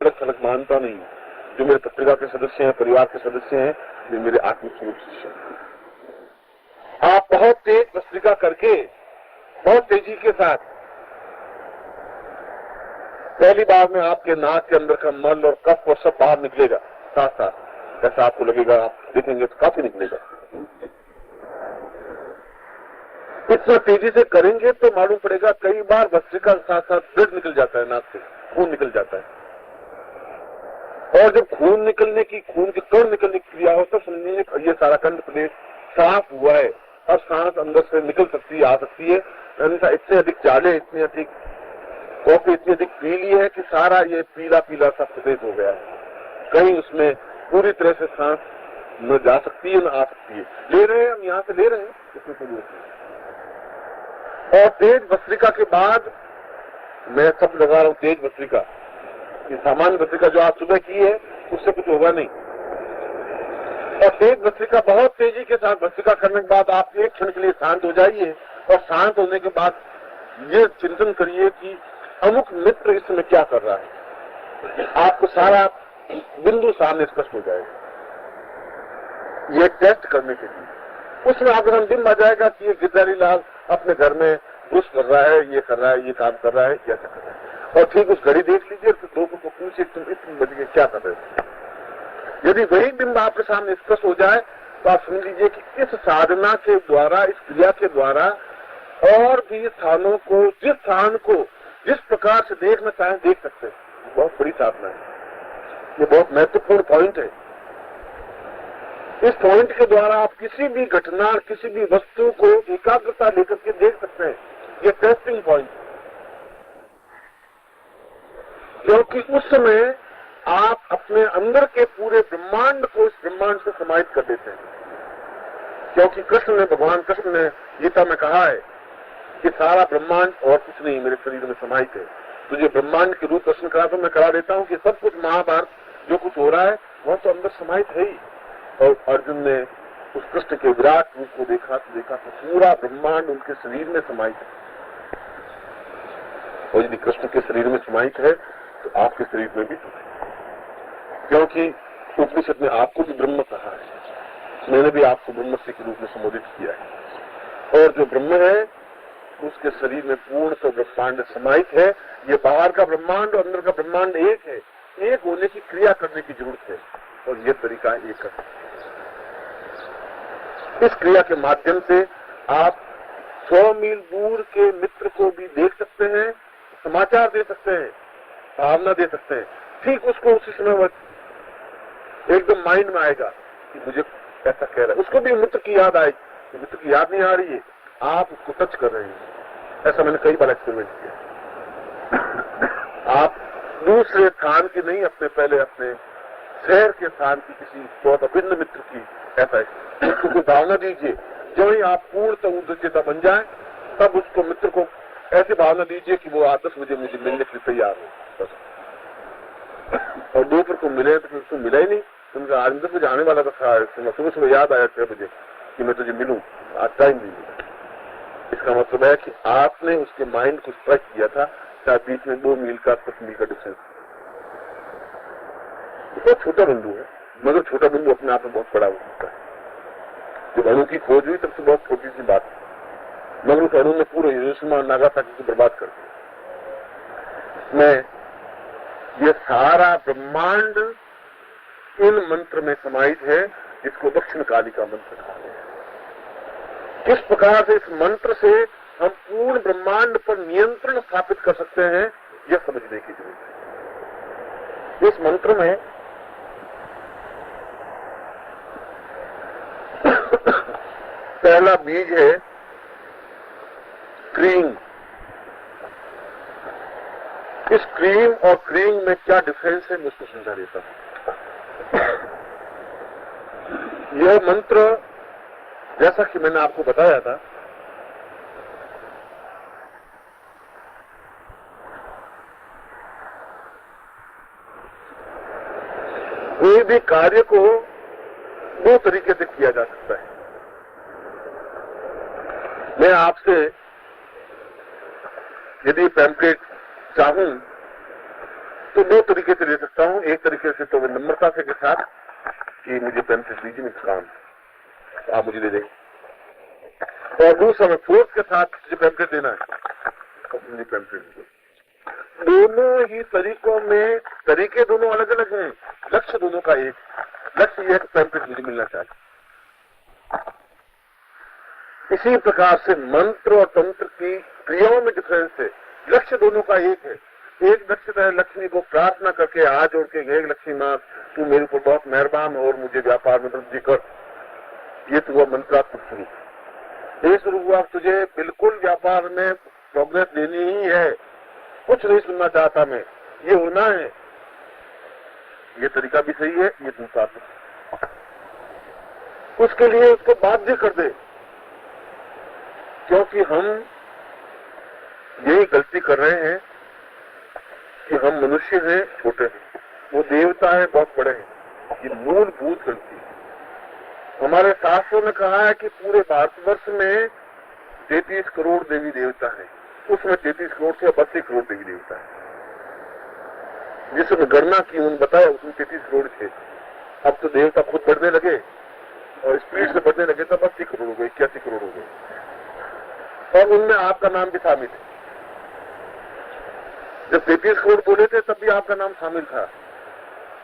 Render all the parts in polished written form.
अलग थलग मानता नहीं। जो मेरे पत्रिका के सदस्य हैं, परिवार के सदस्य हैं, वे मेरे आत्मिक स्वरूप शिष्य हैं। आप बहुत तेज पत्रिका करके बहुत तेजी के साथ पहली बार में आपके नाक के अंदर का मल और कफ और सब बाहर निकलेगा साथ साथ। ऐसा आपको लगेगा, आप देखेंगे तो काफी निकलेगा। इतना तेजी से करेंगे तो मालूम पड़ेगा कई बार भस्त्रिका के साथ साथ ब्लड निकल जाता है, नाक से खून निकल जाता है। और जब खून निकलने की, खून के कण निकलने की क्रिया हो तो समझिए ये सारा कंठ प्रदेश साफ हुआ है। अब सांस अंदर से निकल सकती है, आ सकती है। अन्यथा इतने अधिक जाले, इतने अधिक कॉफी इतनी अधिक पी ली है कि सारा ये पीला पीला सा प्रदेश हो गया है। कहीं उसमें पूरी तरह से सांस न जा सकती है न आ सकती है। ले रहे हैं हम, यहाँ से ले रहे हैं, इसमें कोई जरूरत नहीं। और तेज भस्त्रिका के बाद मैं सब लगा रहा हूँ तेज भस्त्रिका। ये सामान्य भस्त्रिका जो आप सुबह की है उससे कुछ होगा नहीं। और तेज भस्त्रिका बहुत तेजी के साथ भस्त्रिका करने के बाद आप एक क्षण के लिए शांत हो जाइए। और शांत होने के बाद ये चिंतन करिए कि अमुक मित्र इस समय क्या कर रहा है। आपको सारा बिंदु सामने स्पष्ट हो जाएगा। ये टेस्ट करने के लिए उसमें अगर हम दिन आ जाएगा कि ये गिरधारी लाल अपने घर में कुछ कर रहा है, ये कर रहा है, ये काम कर रहा है, क्या कर रहा है। और ठीक उस घड़ी देख लीजिए, तो लोगों को पूछिए तुम इतने बज गए क्या कर रहे थे। यदि वही बिंब आपके सामने स्पष्ट हो जाए तो आप समझ लीजिए कि इस साधना के द्वारा, इस क्रिया के द्वारा और भी स्थानों को, जिस स्थान को जिस प्रकार से देखना चाहें देख सकते हैं। बहुत बड़ी साधना है, ये बहुत महत्वपूर्ण पॉइंट है। इस पॉइंट के द्वारा आप किसी भी घटना, किसी भी वस्तु को एकाग्रता लेकर के देख सकते हैं। ये टेस्टिंग पॉइंट, क्योंकि उस समय आप अपने अंदर के पूरे ब्रह्मांड को इस ब्रह्मांड से समाहित कर देते हैं। क्योंकि कृष्ण ने, भगवान कृष्ण ने गीता में कहा है कि सारा ब्रह्मांड और कुछ नहीं मेरे शरीर में समाहित है। तुझे ब्रह्मांड के रूप दर्शन करा तो मैं करा देता हूँ कि सब कुछ महाभारत जो कुछ हो रहा है वह तो अंदर समाहित है ही। और अर्जुन ने उस कृष्ण के विराट रूप को देखा तो पूरा ब्रह्मांड उनके शरीर में समाहित है। और यदि कृष्ण के शरीर में समाहित है तो आपके शरीर में भी समाहित है। क्योंकि उपनिषद ने आपको भी ब्रह्म कहा है, मैंने भी आपको ब्रह्मस्य के रूप में संबोधित किया है। और जो ब्रह्म है उसके शरीर में पूर्ण तो ब्रह्मांड समाहित है। ये बाहर का ब्रह्मांड और अंदर का ब्रह्मांड एक है। एक होने की क्रिया करने की जरूरत है और ये तरीका एक है। इस क्रिया के माध्यम से आप 100 मील दूर के मित्र को भी देख सकते हैं, समाचार दे सकते हैं, भावना दे सकते हैं। ठीक उसको उसी समय एकदम माइंड में आएगा कि मुझे ऐसा कह रहा है। उसको भी मित्र की याद आएगी। मित्र की याद नहीं आ रही है, आप उसको टच कर रहे हैं। ऐसा मैंने कई बार एक्सपेरिमेंट किया। आप दूसरे स्थान की नहीं, अपने पहले अपने शहर के स्थान की किसी बहुत अभिन्न मित्र की ऐसा उसको भावना दीजिए। जो ही आप पूर्ण ऊर्जा बन जाए तब उसको मित्र को ऐसी भावना दीजिए कि वो 10 बजे मुझे मिलने के लिए तैयार हो। और दोपहर को मिले तो फिर उसको मिला ही नहीं। तुमसे आज 10 बजे आने वाला था, सुबह सुबह याद आया 6 बजे कि मैं तुझे मिलूं, आज टाइम नहीं मिला। इसका मतलब है कि आपने उसके माइंड को स्ट्राइक किया था, शायद बीच में 2 मील का 10 मील का डिस्टेंस। बहुत छोटा बिंदु है, मगर छोटा बिंदु अपने आप में बहुत बड़ा हो सकता है। जब अणु की खोज हुई तब से बहुत छोटी सी बात, मगर उस अणु ने पूरे हिरोशिमा और नागासाकी को बर्बाद कर दिया। मैं ये सारा ब्रह्मांड इन मंत्र में समाहित है, जिसको दक्षिण काली का मंत्र कहा गया है। किस प्रकार से इस मंत्र से हम पूर्ण ब्रह्मांड पर नियंत्रण स्थापित कर सकते हैं, यह समझने की जरूरत है। इस मंत्र में पहला बीज है क्रीम। इस क्रीम और क्रीम में क्या डिफरेंस है मैं उसको समझा देता हूं। यह मंत्र जैसा कि मैंने आपको बताया था, कोई भी कार्य को 2 तरीके से किया जा सकता है। मैं आपसे यदि पैम्पलेट चाहूं तो दो तरीके से ले सकता हूँ। एक तरीके से तो विनम्रता से के साथ कि मुझे पेम्पलेट दीजिए, मेरे काम तो आप मुझे दे दें, और दूसरा में फोर्स के साथ मुझे पेम्पलेट देना है तो मुझे पेम्पलेट दीजिए। दोनों ही तरीकों में तरीके दोनों अलग अलग हैं, लक्ष्य दोनों का एक, लक्ष्य यह पेम्पलेट मुझे मिलना चाहिए। इसी प्रकार से मंत्र और तंत्र की क्रियाओं में डिफरेंस है, लक्ष्य दोनों का एक है। एक लक्ष्य है लक्ष्मी को प्रार्थना करके हाथ जोड़ के, एक लक्ष्मी माँ तू मेरे ऊपर बहुत मेहरबान और मुझे व्यापार में वृद्धि कर, ये तो हुआ मंत्रात्मक स्वरूप। ये स्वरूप हुआ तुझे बिल्कुल व्यापार में प्रोग्रेस देनी ही है, कुछ नहीं सुनना चाहता मैं, ये होना है, ये तरीका भी सही है, ये दूसरा उसके लिए उसको बाध्य कर दे, क्योंकि हम यही गलती कर रहे हैं कि हम मनुष्य हैं छोटे हैं, वो देवता है बहुत बड़े हैं। ये मूलभूत गलती है। हमारे शास्त्रों ने कहा है कि पूरे भारतवर्ष में 33 करोड़ देवी देवता है, उसमें 33 करोड़ से 32 करोड़ देवी देवता है। जिसने गणना की उन्होंने बताया उसमें 33 करोड़ थे। अब तो देवता खुद बढ़ने लगे और स्पीड से बढ़ने लगे, तब 80 करोड़ हो गए, 81 करोड़ हो गए, और उनमें आपका नाम भी शामिल है। जब 33 करोड़ बोले थे तब भी आपका नाम शामिल था।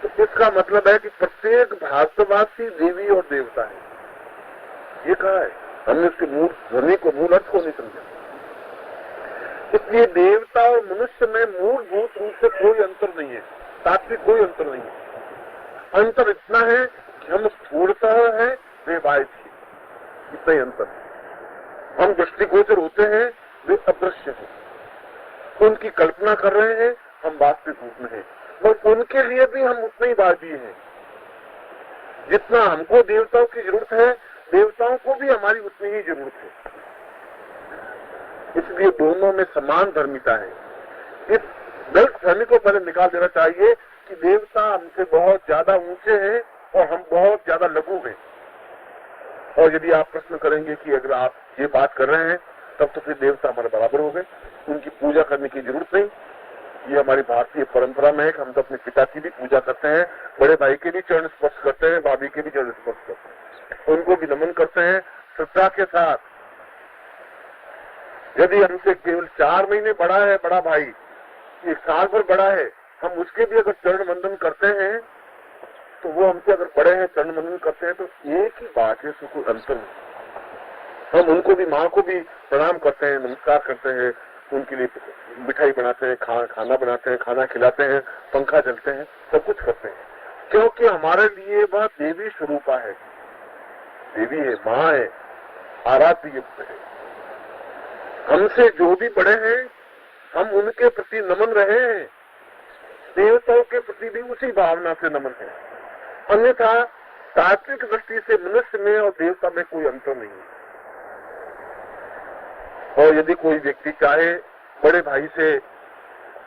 तो इसका मतलब है कि प्रत्येक भारतवासी देवी और देवता है, ये कहा है। हमने उसके मूल ध्वनि को, मूल अर्थ को नहीं समझा। इसलिए देवता और मनुष्य में मूलभूत रूप से कोई अंतर नहीं है, तात्विक कोई अंतर नहीं है। अंतर इतना है कि हम स्थूलतः है, वे बाह्य थी, इतना ही अंतर। हम दृष्टिगोचर होते हैं, वे अदृश्य हैं। उनकी कल्पना कर रहे हैं, हम वास्तविक रूप में हैं, और उनके लिए भी हम उतने ही बाध्य हैं। जितना हमको देवताओं की जरूरत है, देवताओं को भी हमारी उतनी ही जरूरत है। इसलिए दोनों में समान धर्मिता है। इस गलत फहमी को पहले निकाल देना चाहिए कि देवता हमसे बहुत ज्यादा ऊंचे हैं और हम बहुत ज्यादा लघु हैं। और यदि आप प्रश्न करेंगे कि अगर आप ये बात कर रहे हैं तब तो फिर देवता हमारे बराबर हो गए, उनकी पूजा करने की जरूरत नहीं। ये हमारी भारतीय परंपरा में है कि हम तो अपने पिता की भी पूजा करते हैं, बड़े भाई के भी चरण स्पर्श करते हैं, भाभी के भी चरण स्पर्श करते हैं, उनको भी नमन करते हैं श्रद्धा के साथ। यदि हमसे केवल 4 महीने बड़ा है बड़ा भाई, 1 साल भर बड़ा है, हम उसके भी अगर चरण वंदन करते हैं तो वो हमसे अगर बड़े हैं चरण वंदन करते हैं तो एक ही बात है, उसमें कोई अंतर नहीं। हम उनको भी, माँ को भी प्रणाम करते हैं, नमस्कार करते हैं, उनके लिए मिठाई बनाते हैं, खाना बनाते हैं, खाना खिलाते हैं, पंखा जलते हैं, सब कुछ करते हैं, क्योंकि हमारे लिए वह देवी स्वरूपा है, देवी है, माँ है, आराध्य है। हमसे जो भी बड़े हैं हम उनके प्रति नमन रहे हैं, देवताओं के प्रति भी उसी भावना से नमन है। अन्यथा तात्विक दृष्टि से मनुष्य में और देवता में कोई अंतर नहीं है। और यदि कोई व्यक्ति चाहे बड़े भाई से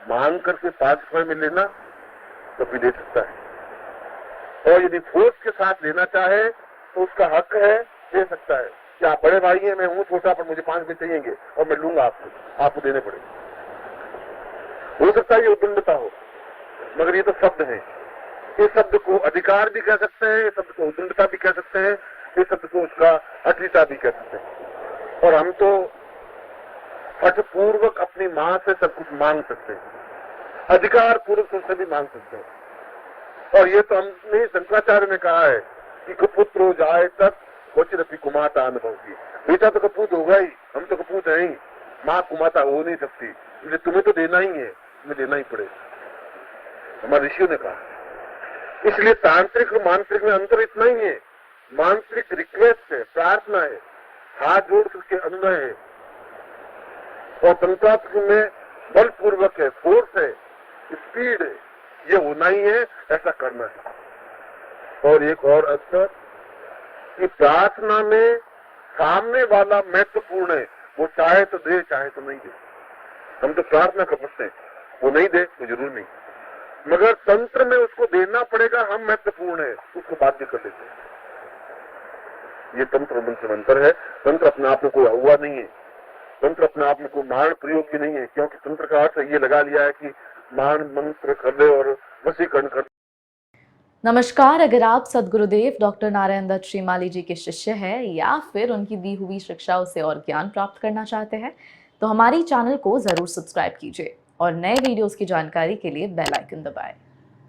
मांग करके 5 रुपए में लेना तो भी ले सकता है, और यदि फोर्स के साथ लेना चाहे तो उसका हक है, दे सकता है। क्या बड़े भाई हैं, मैं हूँ छोटा, पर मुझे 5 रुपए चाहिएंगे और मैं लूंगा आपको देने पड़ेंगे। हो सकता है ये उद्दंडता हो, मगर ये तो शब्द है। इस शब्द को अधिकार भी कह सकते हैं, इस शब्द को उद्दंडता भी कह सकते हैं, इस शब्द को उसका अठिता भी कह सकते हैं। और हम तो हठपूर्वक अपनी माँ से सब कुछ मांग सकते हैं, अधिकार पूर्वक उससे भी मांग सकते हैं। और ये तो हमने शंकराचार्य ने कहा है कि कपुत्र हो जाए तक क्वचिदपि कुमाता अनुभव की। बेटा तो कपूत होगा ही, हम तो कपूत हैं ही, माँ कुमाता हो नहीं सकती, इसलिए तुम्हें तो देना ही है, तुम्हें देना ही पड़ेगा, हमारे ऋषियों ने कहा। इसलिए तांत्रिक और मांत्रिक में अंतर इतना ही है। मांत्रिक रिक्वेस्ट है, प्रार्थना है, हाथ जोड़ करके अनुनय है, और तंत्रात्मक में बलपूर्वक है, फोर्स है, स्पीड है, ये होना ही है, ऐसा करना है। और एक और अवसर कि प्रार्थना में सामने वाला महत्वपूर्ण है, वो चाहे तो दे चाहे तो नहीं दे। हम तो प्रार्थना कर सकते हैं, वो नहीं दे तो जरूर नहीं, मगर तंत्र में उसको देना पड़ेगा, हम महत्वपूर्ण है, उसको बाध्य कर लेते हैं। ये तंत्र मंत्र मंत्र है। तंत्र अपने आप में कोई हुआ नहीं है, तंत्र अपने आप में कोई मारण प्रयोग भी नहीं है, क्योंकि तंत्र का अर्थ ये लगा लिया है कि मान मंत्र कर दे और वशीकरण कर। नमस्कार। अगर आप सद्गुरुदेव डॉक्टर नारायण दत्त श्रीमाली जी के शिष्य हैं या फिर उनकी दी हुई शिक्षाओं से और ज्ञान प्राप्त करना चाहते हैं तो हमारी चैनल को जरूर सब्सक्राइब कीजिए और नए वीडियोस की जानकारी के लिए बेल आइकन दबाएं।